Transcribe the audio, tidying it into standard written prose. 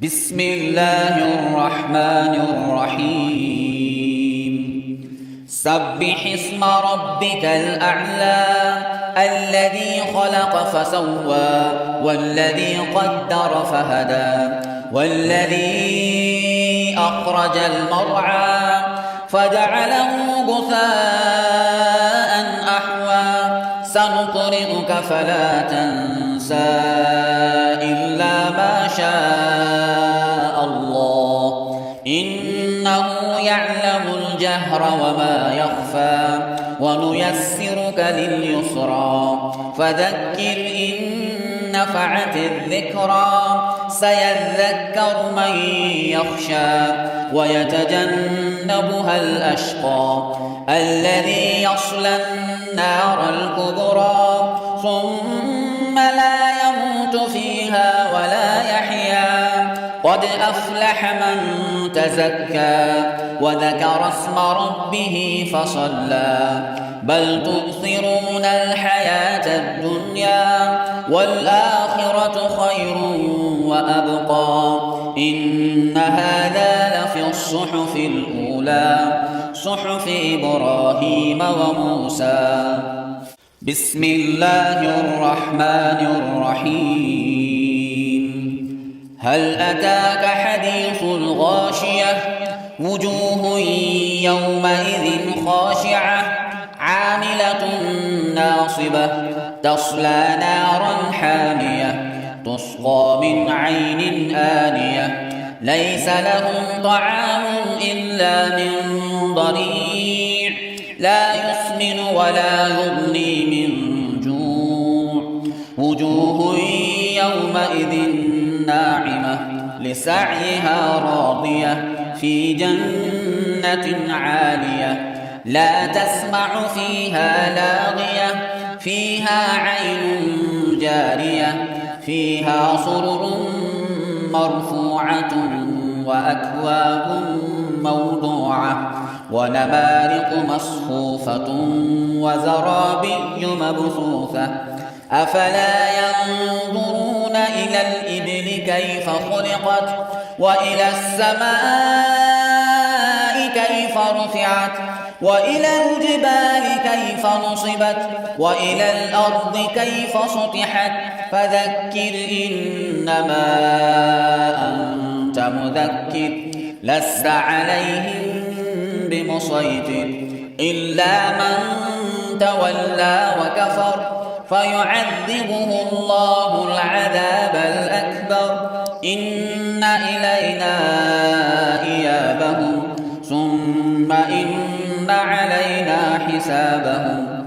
بسم الله الرحمن الرحيم سبح اسم ربك الأعلى الذي خلق فسوى والذي قدر فهدى والذي أخرج المرعى فجعله غثاء أحوى سنقرئك فلا تنسى إلا ما شاء الله إنه يعلم الجهر وما يخفى ونيسرك لليسرى فذكر إن نفعت الذكرى سيذكر من يخشى ويتجنبها الأشقى الذي يصلى النار الكبرى ثم لا يموت فيها ولا يحيا قد أفلح من تزكى وذكر اسم ربه فصلى بل تؤثرون الحياة الدنيا والآخرة خير وأبقى إن هذا لفي الصحف الأولى صحف إبراهيم وموسى بسم الله الرحمن الرحيم هل أتاك حديث الغاشية وجوه يومئذ خاشعة عاملة ناصبة تصلى نارا حامية تسقى من عين آنية ليس لهم طعام إلا من ضريع لا يسمن ولا يغني من جوع وجوه يومئذ ناعمة لسعيها راضية في جنة عالية لا تسمع فيها لاغية فيها عين جارية فيها سرر مرفوعة وأكواب موضوعة ونمارق مصفوفة وزرابي مبثوثة أفلا ينظرون إلى الإبل كيف خلقت وإلى السماء كيف رفعت وإلى الجبال كيف نصبت وإلى الأرض كيف سطحت فذكر إنما أنت مذكر لست عليهم بمسيطر إلا من تولى وكفر فيعذبه الله العذاب الأكبر إن إلينا إيابهم ثم إن علينا حسابهم